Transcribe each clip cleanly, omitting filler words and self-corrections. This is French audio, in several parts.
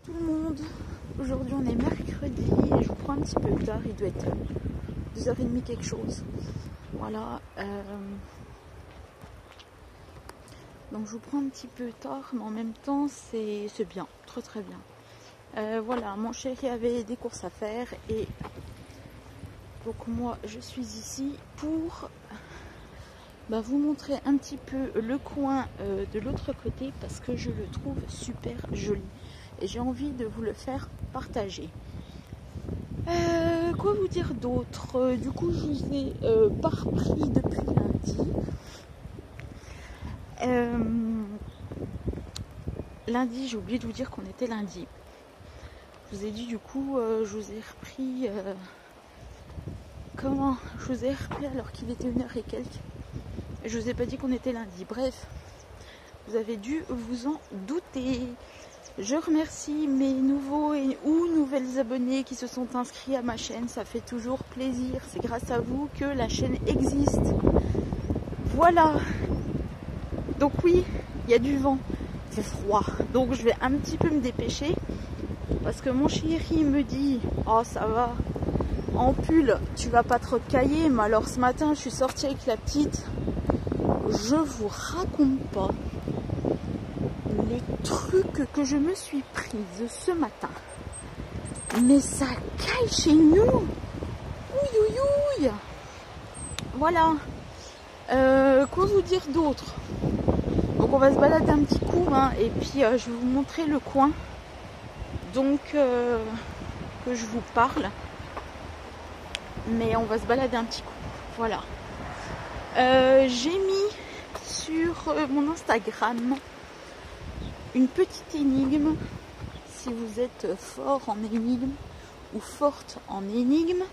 Tout le monde, aujourd'hui on est mercredi et je vous prends un petit peu tard, il doit être 2h30 quelque chose. Voilà. Donc je vous prends un petit peu tard, mais en même temps c'est bien, très bien. Voilà, mon chéri avait des courses à faire et donc moi je suis ici pour vous montrer un petit peu le coin de l'autre côté parce que je le trouve super joli et j'ai envie de vous le faire partager. Quoi vous dire d'autre? Du coup je vous ai pas repris depuis lundi. Lundi, j'ai oublié de vous dire qu'on était lundi. Je vous ai dit du coup, je vous ai repris. Je vous ai repris alors qu'il était 1h et quelques. Et je vous ai pas dit qu'on était lundi. Bref, vous avez dû vous en douter. Je remercie mes nouveaux ou nouvelles abonnés qui se sont inscrits à ma chaîne. Ça fait toujours plaisir. C'est grâce à vous que la chaîne existe. Voilà. Donc oui, il y a du vent. C'est froid. Donc je vais un petit peu me dépêcher. Parce que mon chéri me dit « Oh ça va, en pull, tu vas pas trop te cailler. » Mais alors ce matin, je suis sortie avec la petite. Je vous raconte pas les trucs que je me suis prise ce matin. Mais ça caille chez nous. Ouïe. Voilà. Quoi vous dire d'autre? Donc on va se balader un petit coup et puis je vais vous montrer le coin. Donc que je vous parle. Mais on va se balader un petit coup. Voilà. J'ai mis sur mon Instagram une petite énigme. Si vous êtes fort en énigme ou forte en énigme,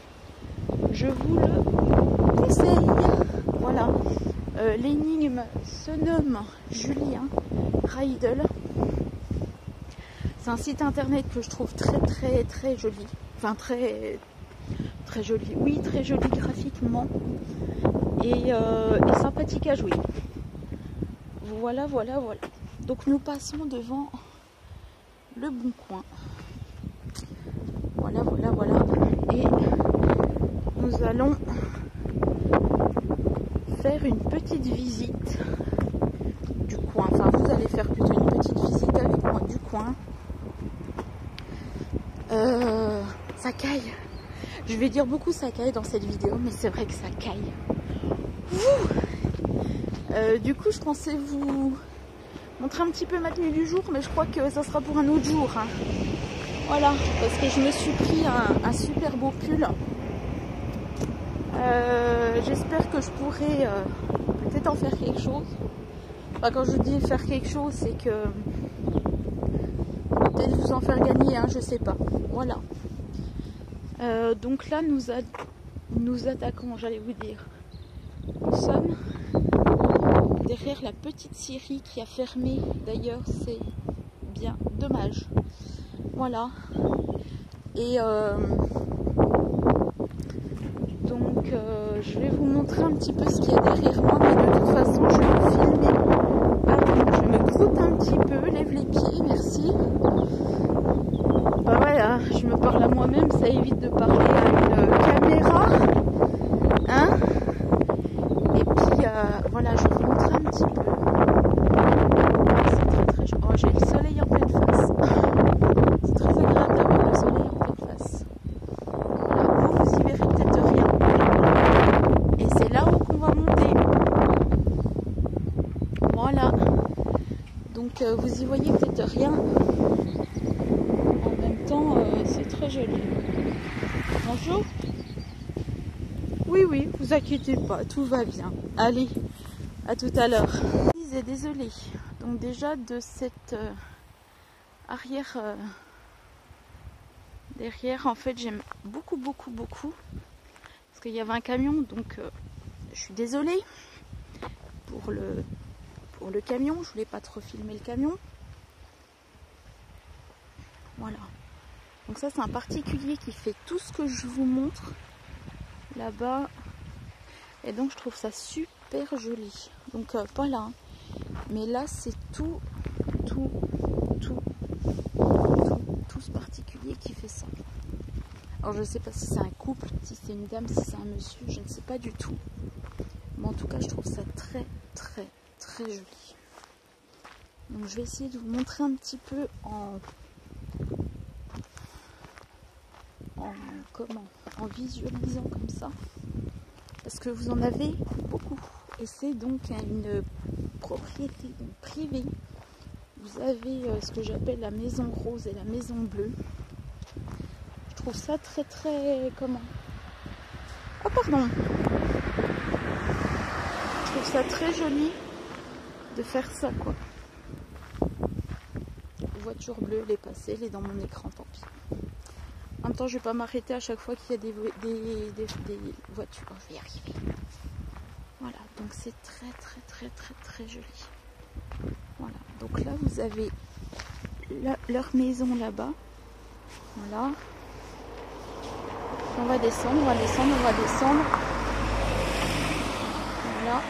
je vous le conseille. Voilà. L'énigme se nomme Julien Raidel. C'est un site internet que je trouve très joli. Enfin très joli. Oui, très joli graphiquement. Et sympathique à jouer. Voilà. Donc nous passons devant le Bon Coin. Voilà. Et nous allons faire une petite visite du coin. Enfin, vous allez faire plutôt une petite visite avec moi du coin. Ça caille. Je vais dire beaucoup ça caille dans cette vidéo, mais c'est vrai que ça caille. Du coup, je pensais vous montrer un petit peu ma tenue du jour, mais je crois que ça sera pour un autre jour. Voilà, parce que je me suis pris un super beau pull. J'espère que je pourrai peut-être en faire quelque chose. Enfin, quand je dis faire quelque chose, c'est que peut-être vous en faire gagner, je sais pas. Voilà. Donc là, nous attaquons, j'allais vous dire. Nous sommes derrière la petite scierie qui a fermé. D'ailleurs, c'est bien dommage. Voilà. Et donc, je vais vous montrer un petit peu ce qu'il y a derrière moi. Mais de toute façon, je vais filmer. Attends, je me croûte un petit peu, lève les pieds, merci. Voilà, je me parle à moi-même, ça évite de parler à une caméra. Et puis, voilà, je vais vous montrer un petit peu. C'est très joli. Oh, j'ai le soleil en pleine face. C'est très agréable d'avoir le soleil en pleine face. Là, vous y verrez peut-être rien. Et c'est là-haut qu'on va monter. Voilà. Donc, vous y voyez peut-être rien. C'est très joli. Bonjour. Oui, vous inquiétez pas, tout va bien. Allez, à tout à l'heure. Désolée. Donc déjà de cette arrière derrière, en fait, j'aime beaucoup. Parce qu'il y avait un camion, donc je suis désolée pour le camion. Je voulais pas trop filmer le camion. Voilà. Donc ça, c'est un particulier qui fait tout ce que je vous montre là-bas. Et donc, je trouve ça super joli. Donc, pas là. Mais là, c'est tout tous particulier qui fait ça. Alors je ne sais pas si c'est un couple, si c'est une dame, si c'est un monsieur, je ne sais pas du tout. Mais en tout cas, je trouve ça très très très joli. Donc je vais essayer de vous montrer un petit peu en visualisant comme ça. Parce que vous en avez beaucoup. Et c'est donc une propriété donc privée. Vous avez ce que j'appelle la maison rose et la maison bleue. Je trouve ça très très... comment? Oh pardon! Je trouve ça très joli de faire ça quoi. Voiture bleue, elle est passée, elle est dans mon écran, tant pis. En même temps, je vais pas m'arrêter à chaque fois qu'il y a des voitures. Je vais y arriver. Voilà, donc c'est très très très très très joli. Voilà, donc là vous avez leur maison là-bas. Voilà. On va descendre, on va descendre, on va descendre. Voilà.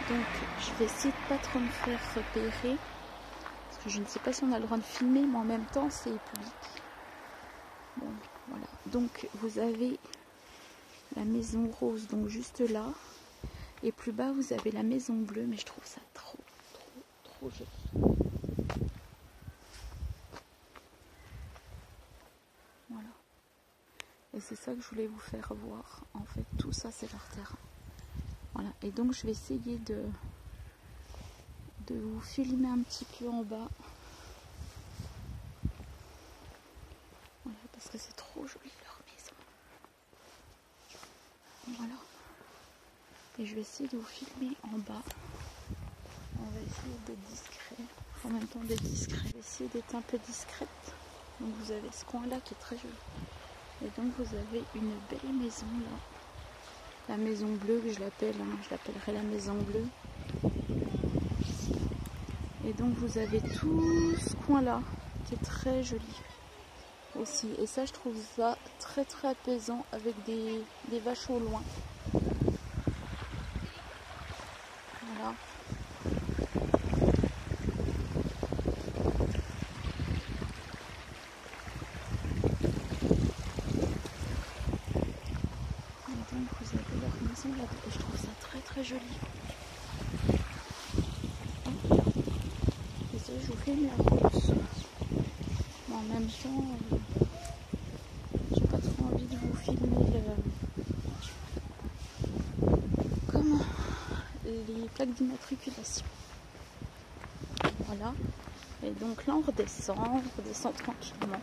Donc je vais essayer de pas trop me faire repérer. Parce que je ne sais pas si on a le droit de filmer, mais en même temps c'est public. Bon, voilà. Donc vous avez la maison rose, donc juste là. Et plus bas vous avez la maison bleue, mais je trouve ça trop joli. Voilà. Et c'est ça que je voulais vous faire voir. En fait, tout ça c'est leur terrain. Voilà. Et donc je vais essayer de vous filmer un petit peu en bas. Voilà, parce que c'est trop joli leur maison. Voilà. Et je vais essayer de vous filmer en bas. On va essayer d'être discret. En même temps d'être discret. Je vais essayer d'être un peu discrète. Donc vous avez ce coin là qui est très joli. Et donc vous avez une belle maison là. La maison bleue que je l'appelle, hein, je l'appellerai la maison bleue. Et donc vous avez tout ce coin là qui est très joli aussi. Et ça je trouve ça très très apaisant avec des vaches au loin. Voilà. Et donc vous avez leur maison là et je trouve ça très très joli. Désolée, je vous filme la route. Mais en même temps, j'ai pas trop envie de vous filmer comme les plaques d'immatriculation. Voilà. Et donc là on redescend tranquillement.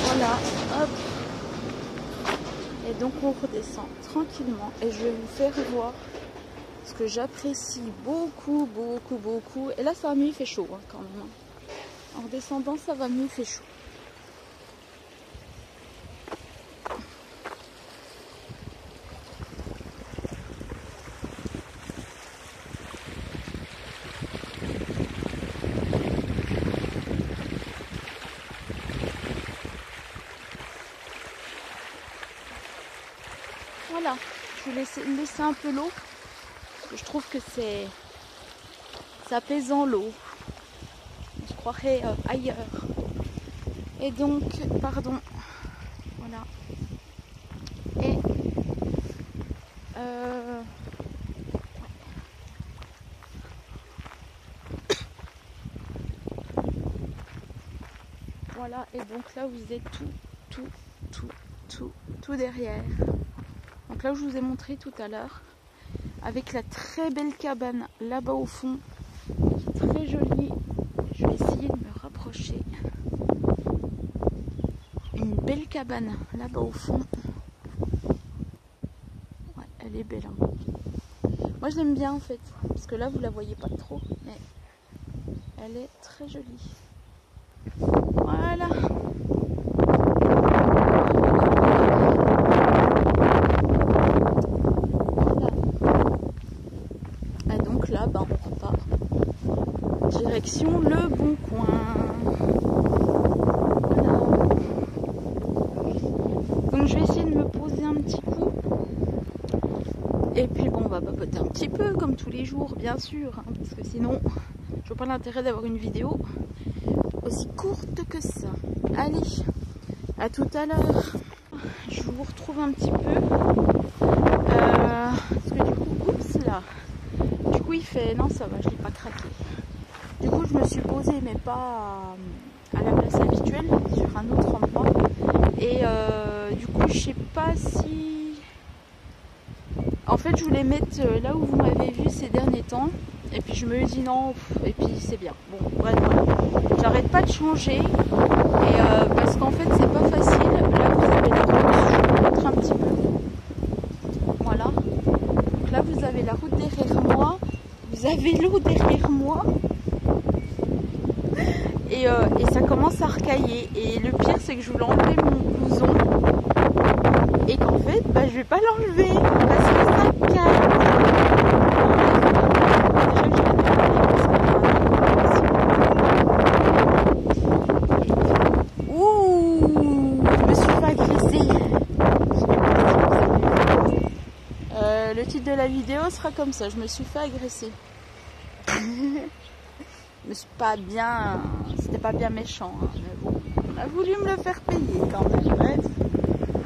Voilà, hop. Et donc on redescend tranquillement et je vais vous faire voir ce que j'apprécie beaucoup. Et là ça va mieux, il fait chaud hein, quand même. En descendant ça va mieux, il fait chaud. Voilà, je vais laisser un peu l'eau. Je trouve que c'est apaisant l'eau. Je croirais ailleurs. Et donc, pardon. Voilà. Et voilà. Et donc là, vous êtes tout derrière. Donc là où je vous ai montré tout à l'heure, avec la très belle cabane là-bas au fond, qui est très jolie. Je vais essayer de me rapprocher. Une belle cabane là-bas au fond. Ouais, elle est belle. Hein. Moi je l'aime bien en fait, parce que là vous la voyez pas trop, mais elle est très jolie. Voilà. Là, bah, on repart direction le Bon Coin. Voilà. papoter un petit peu comme tous les jours, bien sûr, hein, parce que sinon, je vois pas l'intérêt d'avoir une vidéo aussi courte que ça. Allez, à tout à l'heure. Je vous retrouve un petit peu. Parce que du coup, oups là. Du coup, il fait. Non, ça va, je l'ai pas craqué. Du coup, je me suis posée, mais pas à la place habituelle, sur un autre endroit. Et du coup, je sais pas si. En fait, je voulais mettre là où vous m'avez vu ces derniers temps. Et puis je me dis non, et puis c'est bien. Bon, bref, voilà. J'arrête pas de changer. Et parce qu'en fait, c'est pas facile. Là, vous avez la route. Je vais vous montre un petit peu. Voilà. Donc là, vous avez la route derrière moi. Vous avez l'eau derrière moi. Et ça commence à recailler. Et le pire, c'est que je voulais enlever mon blouson. Et qu'en fait, bah, je vais pas l'enlever. Parce que ça caille. Le titre de la vidéo sera comme ça, je me suis fait agresser. Je me suis pas bien, c'était pas bien méchant, hein, mais bon, on a voulu me le faire payer quand même. Bref,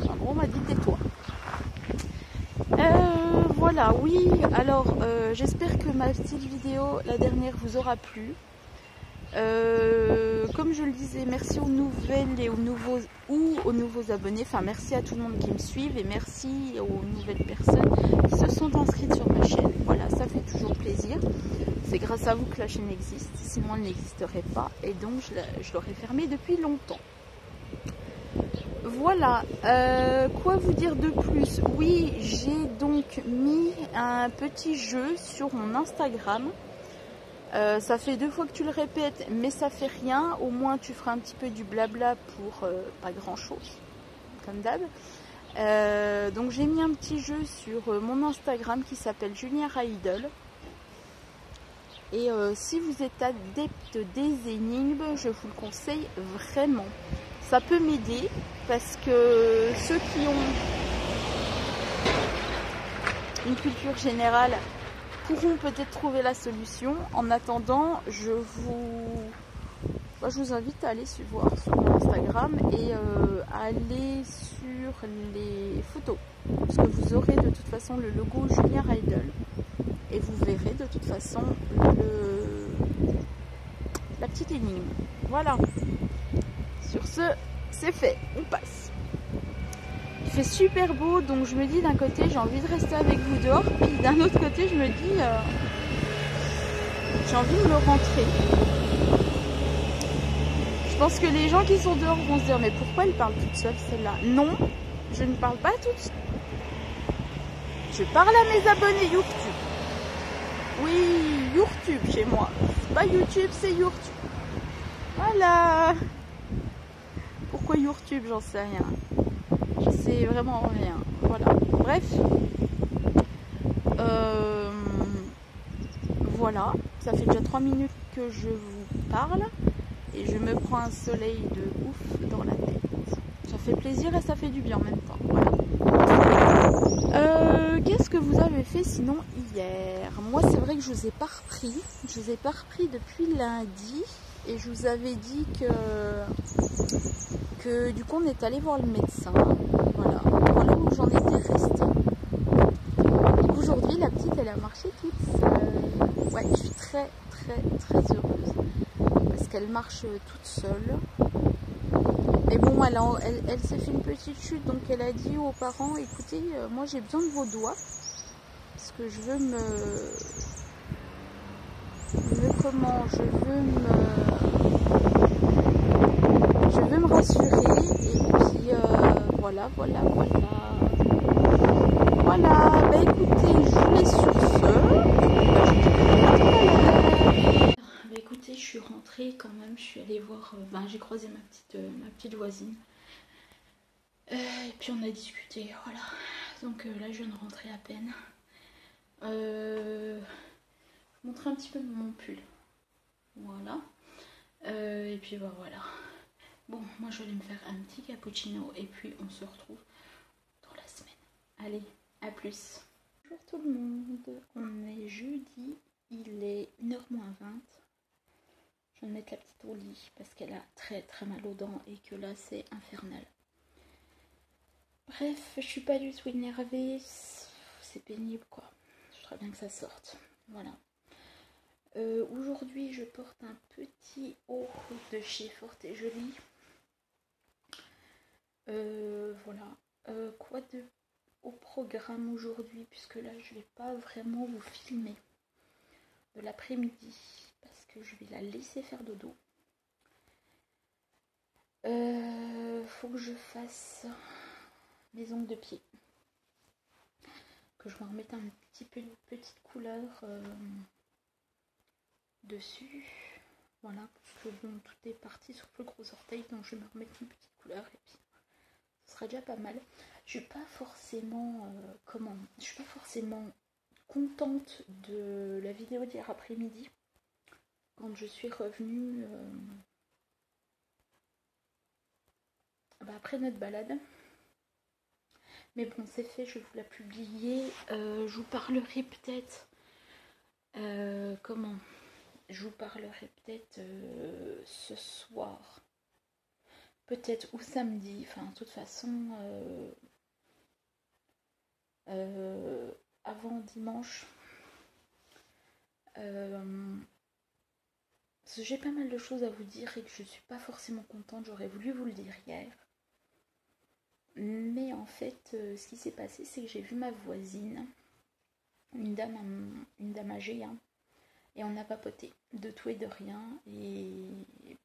en gros, on m'a dit tais-toi. Voilà, oui, alors j'espère que ma petite vidéo, la dernière, vous aura plu. Comme je le disais, merci aux nouvelles et aux nouveaux abonnés. Enfin, merci à tout le monde qui me suivent et merci aux nouvelles personnes qui se sont inscrites sur ma chaîne. Voilà, ça fait toujours plaisir. C'est grâce à vous que la chaîne existe, sinon elle n'existerait pas et donc je l'aurais fermée depuis longtemps. Voilà, quoi vous dire de plus? Oui, j'ai donc mis un petit jeu sur mon Instagram. Ça fait 2 fois que tu le répètes, mais ça fait rien. Au moins, tu feras un petit peu du blabla pour pas grand-chose, comme d'hab. Donc, j'ai mis un petit jeu sur mon Instagram qui s'appelle Julien Idol. Et si vous êtes adepte des énigmes, je vous le conseille vraiment. Ça peut m'aider parce que ceux qui ont une culture générale pourront peut-être trouver la solution. En attendant, je vous invite à aller voir sur mon Instagram et à aller sur les photos. Parce que vous aurez de toute façon le logo Julien Idol. Et vous verrez de toute façon la petite énigme. Voilà. Sur ce, c'est fait. On passe. Il fait super beau, donc je me dis d'un côté j'ai envie de rester avec vous dehors, puis d'un autre côté je me dis j'ai envie de me rentrer. Je pense que les gens qui sont dehors vont se dire mais pourquoi elle parle toute seule celle-là? Non, je ne parle pas toute seule. Je parle à mes abonnés YouTube. Oui, YouTube chez moi. C'est pas YouTube, c'est YouTube. Voilà. Pourquoi YouTube? J'en sais rien. Je sais vraiment rien. Voilà. Bref. Voilà. Ça fait déjà 3 minutes que je vous parle. Et je me prends un soleil de ouf dans la tête. Ça fait plaisir et ça fait du bien en même temps. Voilà. Qu'est-ce que vous avez fait sinon hier? Moi, c'est vrai que je vous ai pas repris. Je vous ai pas repris depuis lundi. Et je vous avais dit que du coup, on est allé voir le médecin. Voilà. Voilà où j'en étais restée. Donc aujourd'hui, la petite, elle a marché toute seule. Ouais, je suis très, très, très heureuse. Parce qu'elle marche toute seule. Mais bon, elle s'est fait une petite chute, donc elle a dit aux parents, écoutez, moi j'ai besoin de vos doigts, parce que je veux je veux me rassurer, et puis voilà. Voilà, bah écoutez, je vous laisse sur ce. Bah écoutez, je suis rentrée quand même, je suis allée voir, j'ai croisé ma petite voisine. Et puis on a discuté, voilà. Donc là je viens de rentrer à peine. Je vous montrer un petit peu mon pull. Voilà. Et puis bah, voilà. Bon, moi je vais aller me faire un petit cappuccino et puis on se retrouve dans la semaine. Allez, à plus. Bonjour tout le monde, on est jeudi, il est 1h-20. Je viens de mettre la petite au lit parce qu'elle a très mal aux dents et que là c'est infernal. Bref, je suis pas du tout énervée, c'est pénible quoi. Je voudrais bien que ça sorte, voilà. Aujourd'hui je porte un petit haut de chez Forte et Jolie. Voilà. Quoi de au programme aujourd'hui, puisque là je vais pas vraiment vous filmer de l'après-midi parce que je vais la laisser faire dodo. Faut que je fasse mes ongles de pied, que je me remette un petit peu de petite couleur dessus, voilà, parce que bon, tout est parti sur le gros orteil, donc je vais me remettre une petite couleur et puis ce sera déjà pas mal. Je suis pas forcément je suis pas forcément contente de la vidéo d'hier après-midi quand je suis revenue après notre balade, mais bon, c'est fait, je vais vous la publier. Je vous parlerai peut-être je vous parlerai peut-être ce soir, peut-être ou samedi, enfin de toute façon avant dimanche, parce que j'ai pas mal de choses à vous dire et que je suis pas forcément contente. J'aurais voulu vous le dire hier, mais en fait ce qui s'est passé, c'est que j'ai vu ma voisine, une dame âgée, hein, et on a papoté de tout et de rien. Et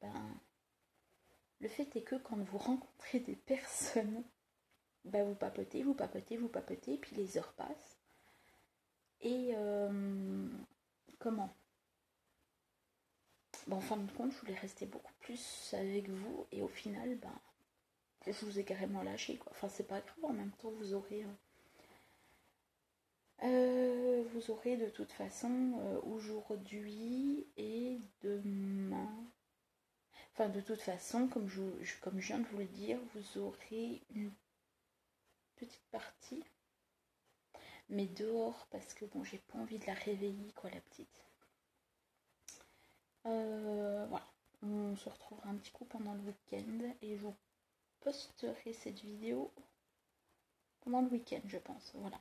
ben le fait est que quand vous rencontrez des personnes, ben vous papotez, puis les heures passent. Et en fin de compte, je voulais rester beaucoup plus avec vous, et au final, je vous ai carrément lâché, quoi. Enfin, c'est pas grave, en même temps, vous aurez de toute façon aujourd'hui et demain. Enfin, de toute façon, comme je viens de vous le dire, vous aurez une petite partie, mais dehors, parce que bon, j'ai pas envie de la réveiller, quoi, la petite. Voilà, on se retrouvera un petit coup pendant le week-end et je vous posterai cette vidéo pendant le week-end, je pense. Voilà.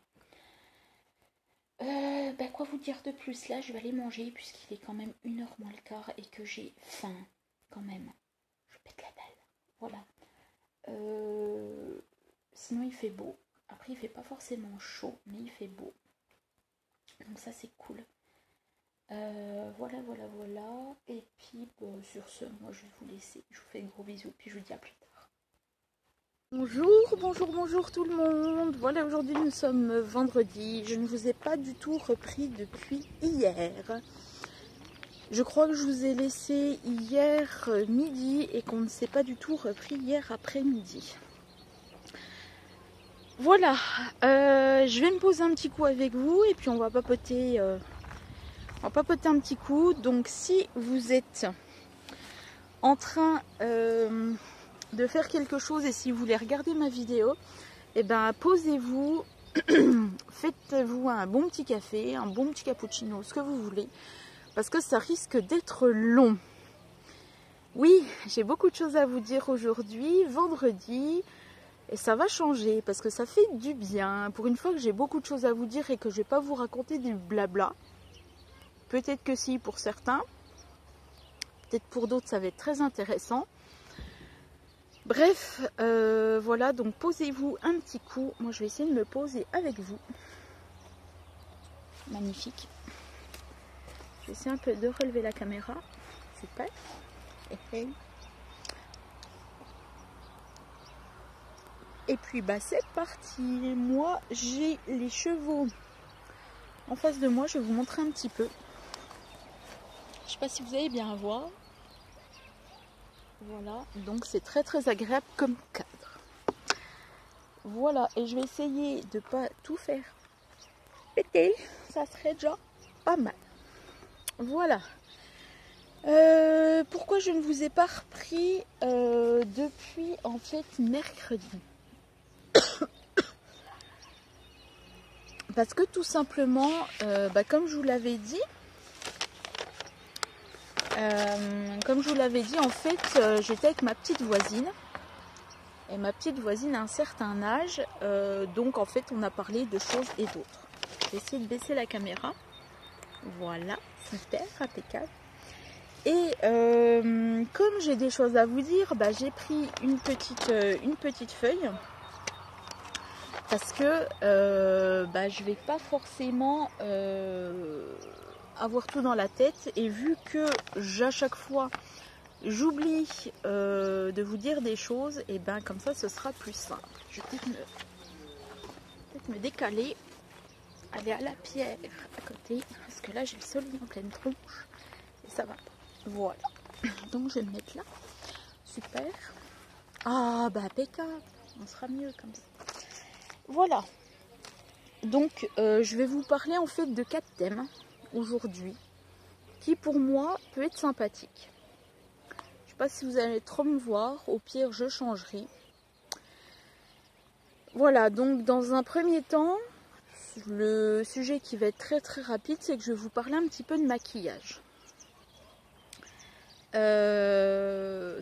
Quoi vous dire de plus? Là, je vais aller manger puisqu'il est quand même 1h moins le quart et que j'ai faim quand même. Je pète la dalle. Voilà. Sinon, il fait beau. Après, il fait pas forcément chaud, mais il fait beau. Donc ça, c'est cool. Voilà. Et puis, sur ce, moi, je vais vous laisser. Je vous fais de gros bisous, puis je vous dis à plus tard. Bonjour tout le monde. Voilà, aujourd'hui nous sommes vendredi. Je ne vous ai pas du tout repris depuis hier. Je crois que je vous ai laissé hier midi et qu'on ne s'est pas du tout repris hier après-midi. Voilà, je vais me poser un petit coup avec vous et puis on va papoter un petit coup. Donc si vous êtes en train de faire quelque chose et si vous voulez regarder ma vidéo, et posez-vous, faites-vous un bon petit café, un bon petit cappuccino, ce que vous voulez, parce que ça risque d'être long. Oui, j'ai beaucoup de choses à vous dire aujourd'hui, vendredi, et ça va changer parce que ça fait du bien. Pour une fois que j'ai beaucoup de choses à vous dire et que je vais pas vous raconter du blabla. Peut-être que si pour certains, peut-être pour d'autres ça va être très intéressant. Bref, voilà, donc posez-vous un petit coup. Moi, je vais essayer de me poser avec vous. Magnifique. Je vais essayer un peu de relever la caméra. Super. Et puis, c'est parti. Moi, j'ai les chevaux en face de moi. Je vais vous montrer un petit peu. Je sais pas si vous allez bien voir. Voilà, donc c'est très agréable comme cadre. Voilà, et je vais essayer de pas tout faire péter, ça serait déjà pas mal. Voilà. Pourquoi je ne vous ai pas repris depuis en fait mercredi? Parce que tout simplement, comme je vous l'avais dit, en fait, j'étais avec ma petite voisine. Et ma petite voisine a un certain âge, donc en fait on a parlé de choses et d'autres. Je vais essayer de baisser la caméra. Voilà, super, impeccable. Et comme j'ai des choses à vous dire, j'ai pris une petite feuille. Parce que je vais pas forcément avoir tout dans la tête. Et vu que à chaque fois j'oublie de vous dire des choses, et comme ça ce sera plus simple. Je vais peut-être me décaler, aller à la pierre à côté, parce que là j'ai le soleil en pleine tronche et ça va pas. Voilà, donc je vais me mettre là. Super. Ah impeccable, on sera mieux comme ça. Voilà, donc je vais vous parler en fait de 4 thèmes aujourd'hui qui pour moi peut être sympathique. Je sais pas si vous allez trop me voir, au pire je changerai. Voilà, donc dans un premier temps, le sujet qui va être très très rapide, c'est que je vais vous parler un petit peu de maquillage.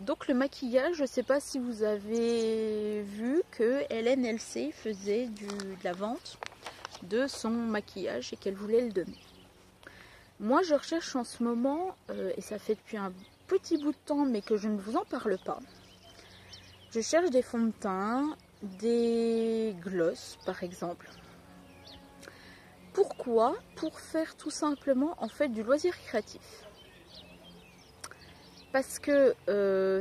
Donc le maquillage, je ne sais pas si vous avez vu que LNLC faisait de la vente de son maquillage et qu'elle voulait le donner. Moi je recherche en ce moment, et ça fait depuis un petit bout de temps mais que je ne vous en parle pas, je cherche des fonds de teint, des glosses par exemple. Pourquoi? Pour faire tout simplement en fait du loisir créatif. Parce que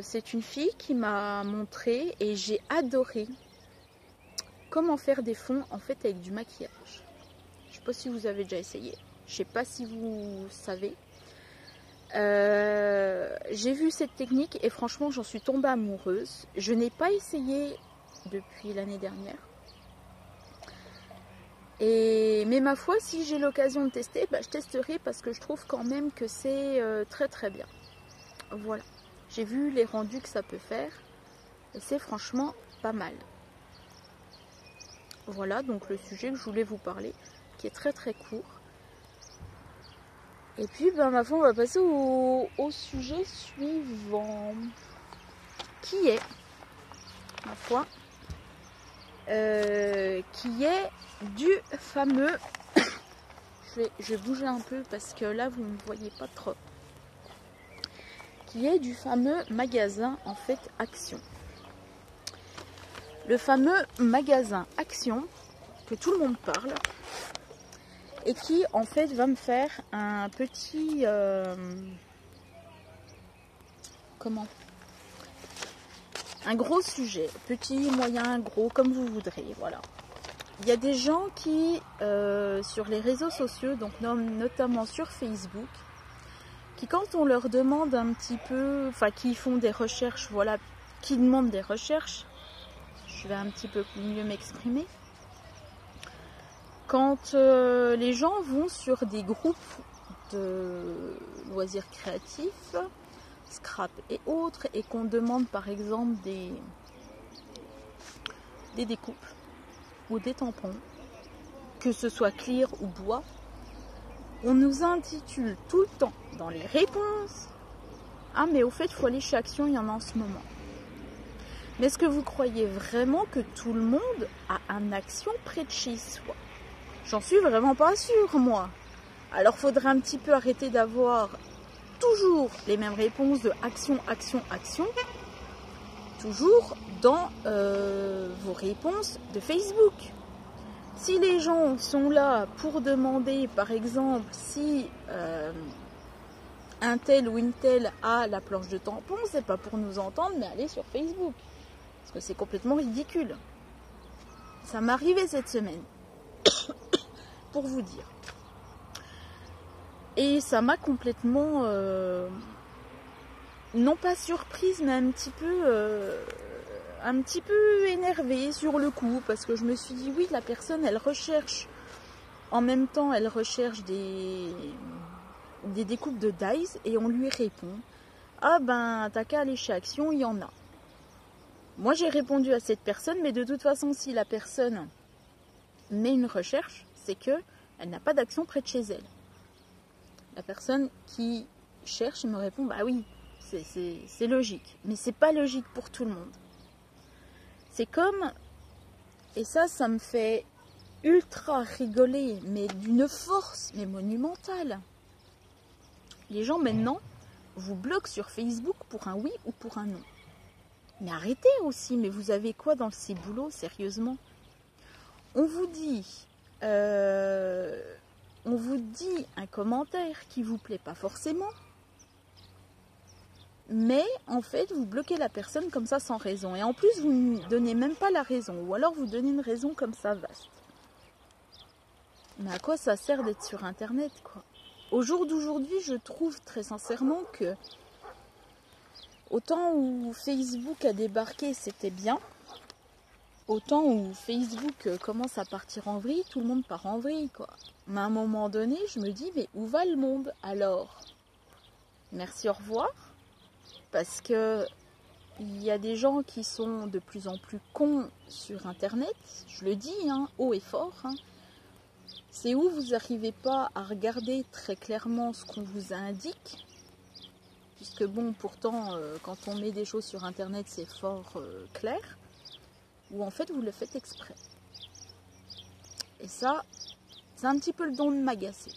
c'est une fille qui m'a montré et j'ai adoré comment faire des fonds en fait avec du maquillage. Je sais pas si vous avez déjà essayé, je sais pas si vous savez. J'ai vu cette technique et franchement j'en suis tombée amoureuse. Je n'ai pas essayé depuis l'année dernière. Mais ma foi, si j'ai l'occasion de tester, je testerai parce que je trouve quand même que c'est très très bien. Voilà, j'ai vu les rendus que ça peut faire et c'est franchement pas mal. Voilà donc le sujet que je voulais vous parler, qui est très très court. Et puis ma foi, on va passer au sujet suivant, qui est, ma foi, qui est du fameux, je vais bouger un peu parce que là vous ne me voyez pas trop, qui est du fameux magasin en fait Action. Le fameux magasin Action que tout le monde parle et qui en fait va me faire un petit un gros sujet, petit, moyen, gros, comme vous voudrez, voilà. Il y a des gens qui sur les réseaux sociaux, donc notamment sur Facebook, qui quand on leur demande un petit peu, enfin qui font des recherches, voilà, qui demandent des recherches, je vais un petit peu mieux m'exprimer. Quand les gens vont sur des groupes de loisirs créatifs, scrap et autres, et qu'on demande par exemple des découpes ou des tampons, que ce soit clear ou bois, on nous intitule tout le temps dans les réponses: ah mais au fait il faut aller chez Action, il y en a en ce moment. Mais est-ce que vous croyez vraiment que tout le monde a un Action près de chez soi? J'en suis vraiment pas sûre moi. Alors faudrait un petit peu arrêter d'avoir toujours les mêmes réponses de Action, Action, Action, toujours dans vos réponses de Facebook. Si les gens sont là pour demander, par exemple, si un tel ou une telle a la planche de tampon, c'est pas pour nous entendre, mais aller sur Facebook. Parce que c'est complètement ridicule. Ça m'est arrivé cette semaine, pour vous dire. Et ça m'a complètement, non pas surprise, mais un petit peu énervée sur le coup, parce que je me suis dit, oui, la personne, elle recherche, en même temps, elle recherche des découpes de dies, et on lui répond, ah ben, t'as qu'à aller chez Action, il y en a. Moi, j'ai répondu à cette personne, mais de toute façon, si la personne met une recherche, c'est qu'elle n'a pas d'action près de chez elle. La personne qui cherche me répond, bah oui, c'est logique. Mais c'est pas logique pour tout le monde. C'est comme, et ça me fait ultra rigoler, mais d'une force, mais monumentale. Les gens maintenant vous bloquent sur Facebook pour un oui ou pour un non. Mais arrêtez aussi, mais vous avez quoi dans ces boulots, sérieusement? On vous dit un commentaire qui vous plaît pas forcément, mais en fait vous bloquez la personne comme ça sans raison. Et en plus vous ne donnez même pas la raison, ou alors vous donnez une raison comme ça vaste. Mais à quoi ça sert d'être sur internet, quoi? Au jour d'aujourd'hui, je trouve très sincèrement que autant où Facebook a débarqué, c'était bien. Autant où Facebook commence à partir en vrille, tout le monde part en vrille, quoi. Mais à un moment donné, je me dis, mais où va le monde alors? Merci, au revoir. Parce que il y a des gens qui sont de plus en plus cons sur Internet. Je le dis, hein, haut et fort. Hein. C'est où vous n'arrivez pas à regarder très clairement ce qu'on vous indique. Puisque bon, pourtant, quand on met des choses sur Internet, c'est fort clair. Ou en fait, vous le faites exprès. Et ça, c'est un petit peu le don de m'agacer.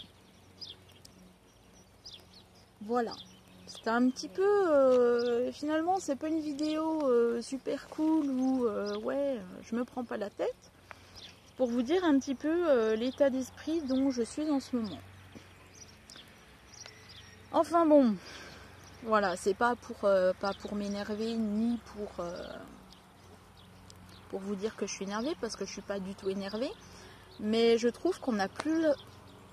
Voilà. C'était un petit peu... finalement, c'est pas une vidéo super cool où, ouais, je me prends pas la tête. Pour vous dire un petit peu l'état d'esprit dont je suis en ce moment. Enfin bon, voilà, c'est pas pour m'énerver ni pour vous dire que je suis énervée, parce que je suis pas du tout énervée. Mais je trouve qu'on n'a plus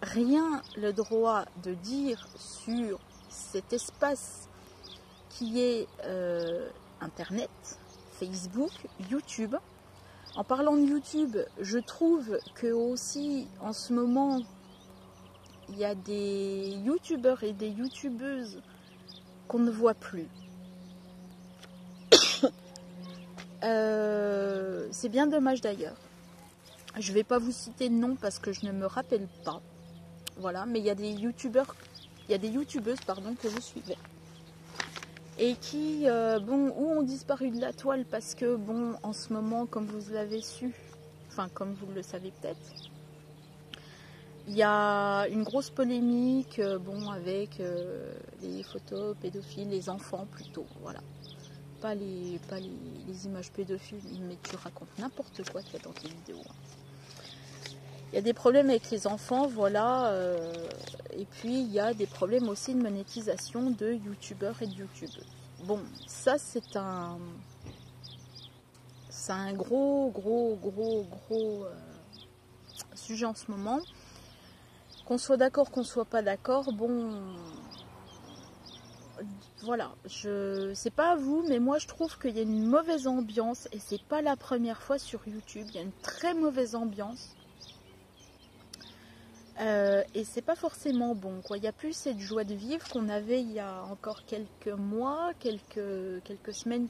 rien le droit de dire sur cet espace qui est Internet, Facebook, YouTube. En parlant de YouTube, je trouve que aussi en ce moment, il y a des youtubeurs et des youtubeuses qu'on ne voit plus. C'est bien dommage d'ailleurs. Je ne vais pas vous citer de nom parce que je ne me rappelle pas. Voilà, mais il y a des youtubeurs, il y a des youtubeuses pardon, que je suivais. Et qui, bon, ou ont disparu de la toile parce que, bon, en ce moment, comme vous l'avez su, enfin, comme vous le savez peut-être, il y a une grosse polémique, bon, avec les photos pédophiles, les enfants plutôt, voilà. Pas les images pédophiles, mais tu racontes n'importe quoi qu'il y a dans tes vidéos. Il y a des problèmes avec les enfants, voilà, et puis il y a des problèmes aussi de monétisation de youtubeurs et de youtubeuses. Bon, ça c'est un gros sujet en ce moment. Qu'on soit d'accord, qu'on soit pas d'accord, bon, voilà, c'est pas à vous, mais moi je trouve qu'il y a une mauvaise ambiance, et c'est pas la première fois sur YouTube, il y a une très mauvaise ambiance. Et c'est pas forcément bon, quoi. Il n'y a plus cette joie de vivre qu'on avait il y a encore quelques mois, quelques semaines,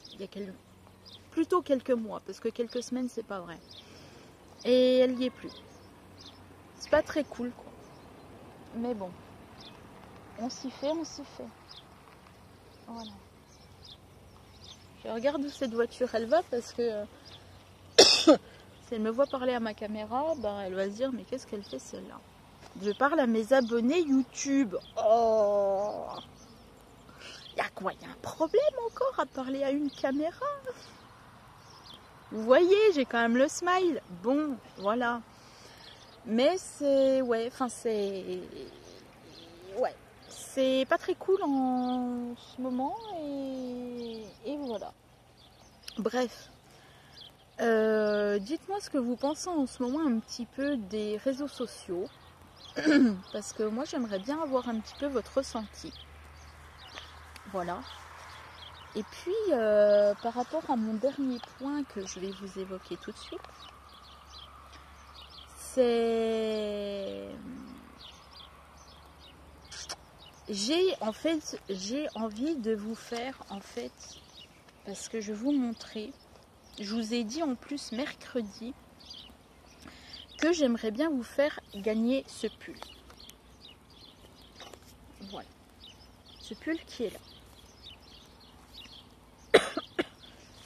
plutôt quelques mois, parce que quelques semaines c'est pas vrai. Et elle n'y est plus. C'est pas très cool, quoi. Mais bon, on s'y fait. Voilà. Je regarde où cette voiture elle va, parce que si elle me voit parler à ma caméra, bah, elle va se dire mais qu'est-ce qu'elle fait celle-là? Je parle à mes abonnés YouTube. Oh, y a quoi? Y a un problème encore à parler à une caméra? Vous voyez, j'ai quand même le smile. Bon, voilà. Mais c'est... ouais, enfin c'est... ouais. C'est pas très cool en ce moment. Et voilà. Bref. Dites-moi ce que vous pensez en ce moment un petit peu des réseaux sociaux. Parce que moi j'aimerais bien avoir un petit peu votre ressenti. Voilà. Et puis par rapport à mon dernier point que je vais vous évoquer tout de suite, c'est... j'ai envie de vous faire en fait, parce que je vais vous montrer, je vous ai dit en plus mercredi que j'aimerais bien vous faire gagner ce pull. Voilà. Ce pull qui est là.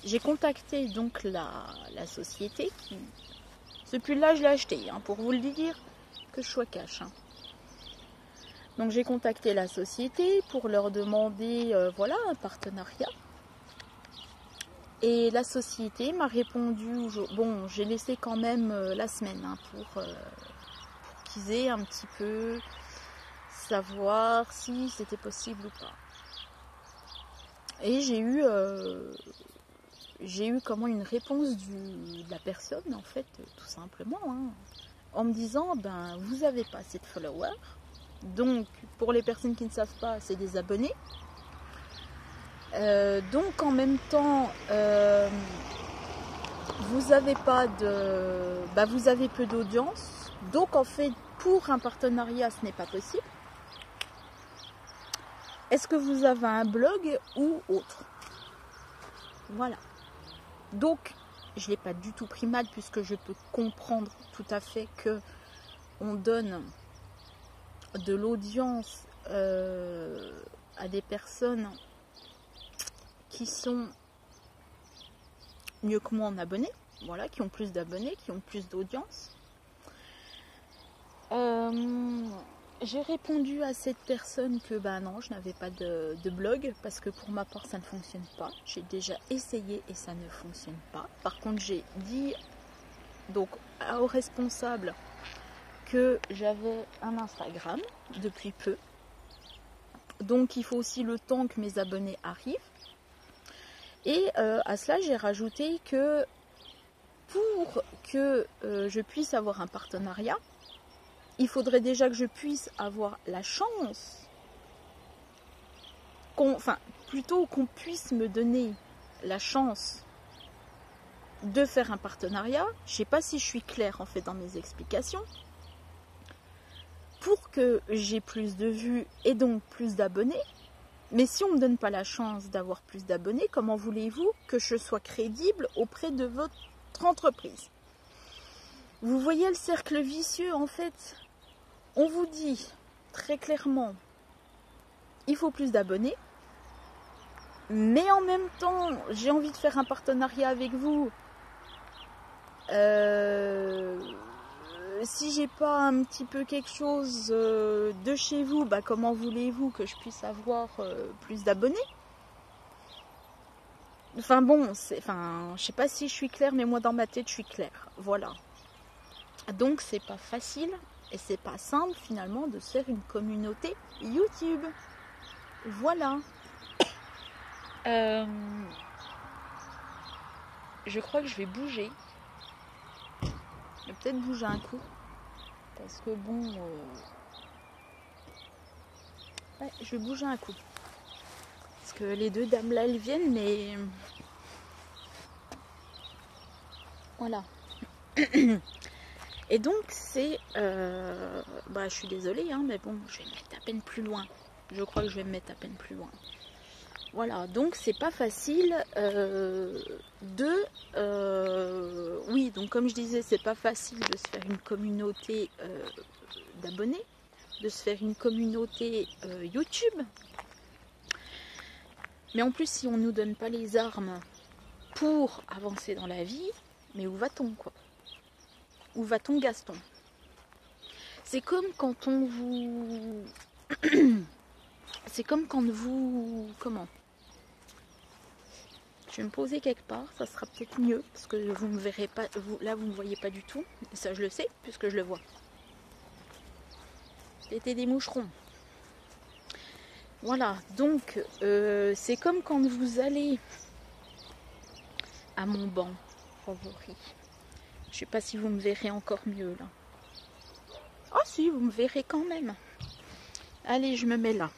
J'ai contacté donc la société qui... Ce pull-là, je l'ai acheté, hein, pour vous le dire, que je sois cash. Hein. Donc j'ai contacté la société pour leur demander voilà, un partenariat. Et la société m'a répondu, bon, j'ai laissé quand même la semaine hein, pour qu'ils aient un petit peu savoir si c'était possible ou pas. Et j'ai eu comment une réponse de la personne, en fait, tout simplement, hein, en me disant, ben, vous n'avez pas assez de followers. Donc, pour les personnes qui ne savent pas, c'est des abonnés. Donc, en même temps, vous avez pas de... Bah, vous avez peu d'audience. Donc, en fait, pour un partenariat, ce n'est pas possible. Est-ce que vous avez un blog ou autre? Voilà. Donc, je ne l'ai pas du tout pris mal puisque je peux comprendre tout à fait que on donne de l'audience à des personnes qui sont mieux que moi en abonnés, voilà, qui ont plus d'abonnés, qui ont plus d'audience. J'ai répondu à cette personne que ben non, je n'avais pas de blog parce que pour ma part ça ne fonctionne pas. J'ai déjà essayé et ça ne fonctionne pas. Par contre, j'ai dit donc au responsable que j'avais un Instagram depuis peu. Donc il faut aussi le temps que mes abonnés arrivent. Et à cela, j'ai rajouté que pour que je puisse avoir un partenariat, il faudrait déjà que je puisse avoir la chance, plutôt qu'on puisse me donner la chance de faire un partenariat. Je ne sais pas si je suis claire en fait dans mes explications. Pour que j'ai plus de vues et donc plus d'abonnés. Mais si on ne me donne pas la chance d'avoir plus d'abonnés, comment voulez-vous que je sois crédible auprès de votre entreprise? Vous voyez le cercle vicieux en fait. On vous dit très clairement, il faut plus d'abonnés. Mais en même temps, j'ai envie de faire un partenariat avec vous. Si j'ai pas un petit peu quelque chose de chez vous, bah comment voulez-vous que je puisse avoir plus d'abonnés? Enfin bon, je sais pas si je suis claire, mais moi dans ma tête je suis claire. Voilà. Donc c'est pas facile et c'est pas simple finalement de se faire une communauté YouTube. Voilà. Je crois que je vais bouger. Je vais peut-être bouger un coup. Parce que bon... Ouais, je vais bouger un coup. Parce que les deux dames là, elles viennent, mais... Voilà. Et donc, c'est... je suis désolée, hein, mais bon, je vais me mettre à peine plus loin. Je crois que je vais me mettre à peine plus loin. Voilà, donc c'est pas facile oui, donc comme je disais, c'est pas facile de se faire une communauté d'abonnés, de se faire une communauté YouTube. Mais en plus, si on ne nous donne pas les armes pour avancer dans la vie, mais où va-t-on quoi? Où va-t-on, Gaston? C'est comme quand on vous... C'est comme quand vous... Comment? Je vais me poser quelque part, ça sera peut-être mieux, parce que vous ne me verrez pas, là vous ne me voyez pas du tout, et ça je le sais, puisque je le vois. C'était des moucherons. Voilà, donc c'est comme quand vous allez à mon banc favori. Je ne sais pas si vous me verrez encore mieux là. Ah si, vous me verrez quand même. Allez, je me mets là.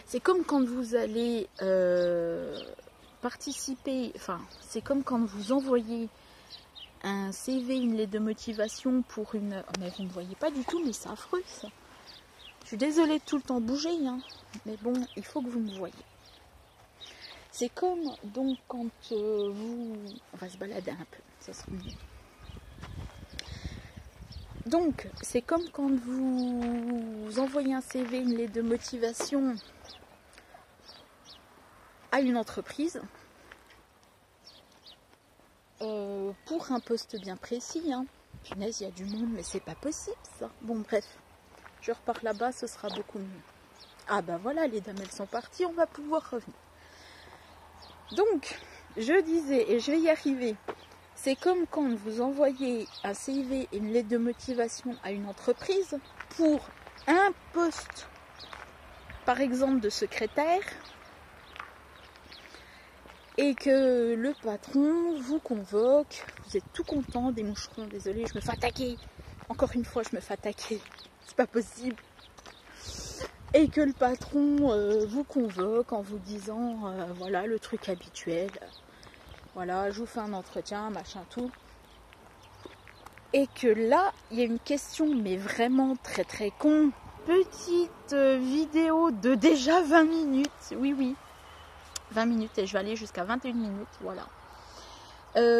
C'est comme quand vous allez participer, c'est comme quand vous envoyez un CV, une lettre de motivation pour une... Oh, mais vous ne voyez pas du tout, mais c'est affreux ça. Je suis désolée de tout le temps bouger, hein, mais bon, il faut que vous me voyez. C'est comme donc quand vous... On va se balader un peu, ça sera mieux. Donc, c'est comme quand vous envoyez un CV, une lettre de motivation à une entreprise pour un poste bien précis. Hein. Punaise, il y a du monde, mais c'est pas possible ça. Bon, bref, je repars là-bas, ce sera beaucoup mieux. Ah ben voilà, les dames elles sont parties, on va pouvoir revenir. Donc, je disais, et je vais y arriver, c'est comme quand vous envoyez un CV et une lettre de motivation à une entreprise pour un poste, par exemple de secrétaire, et que le patron vous convoque, vous êtes tout content, des moucherons, désolé, je me fais attaquer, encore une fois je me fais attaquer, c'est pas possible. Et que le patron vous convoque en vous disant, voilà le truc habituel, voilà je vous fais un entretien, machin tout. Et que là, il y a une question, mais vraiment très très con. Petite vidéo de déjà 20 minutes, oui, 20 minutes et je vais aller jusqu'à 21 minutes, voilà.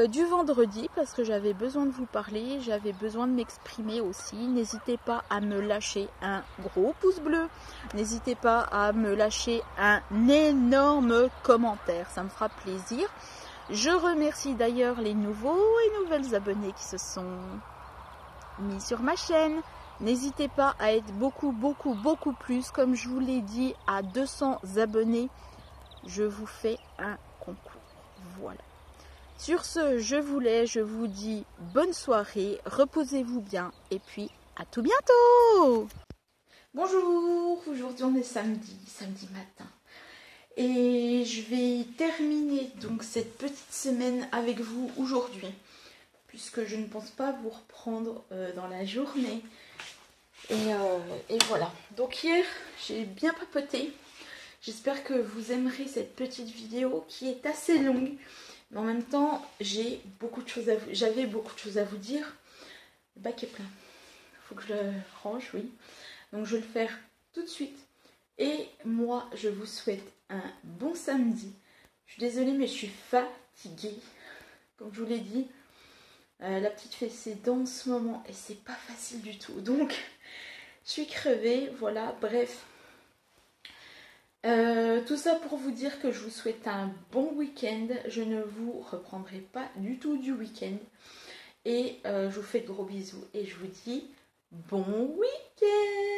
Du vendredi, parce que j'avais besoin de vous parler, j'avais besoin de m'exprimer aussi. N'hésitez pas à me lâcher un gros pouce bleu. N'hésitez pas à me lâcher un énorme commentaire, ça me fera plaisir. Je remercie d'ailleurs les nouveaux et nouvelles abonnés qui se sont mis sur ma chaîne. N'hésitez pas à être beaucoup plus. Comme je vous l'ai dit, à 200 abonnés, je vous fais un concours. Voilà. Sur ce, je vous laisse, je vous dis bonne soirée, reposez-vous bien et puis à tout bientôt. Bonjour, aujourd'hui on est samedi matin. Et je vais terminer donc cette petite semaine avec vous aujourd'hui, puisque je ne pense pas vous reprendre dans la journée. Et voilà. Donc hier, j'ai bien papoté. J'espère que vous aimerez cette petite vidéo qui est assez longue. Mais en même temps, j'avais beaucoup de choses à vous dire. Le bac est plein. Il faut que je le range, oui. Donc je vais le faire tout de suite. Et moi, je vous souhaite un bon samedi. Je suis désolée, mais je suis fatiguée. Comme je vous l'ai dit, la petite fessée dans ce moment et c'est pas facile du tout. Donc, je suis crevée. Voilà, bref. Tout ça pour vous dire que je vous souhaite un bon week-end. Je ne vous reprendrai pas du tout du week-end. Et je vous fais de gros bisous et je vous dis bon week-end.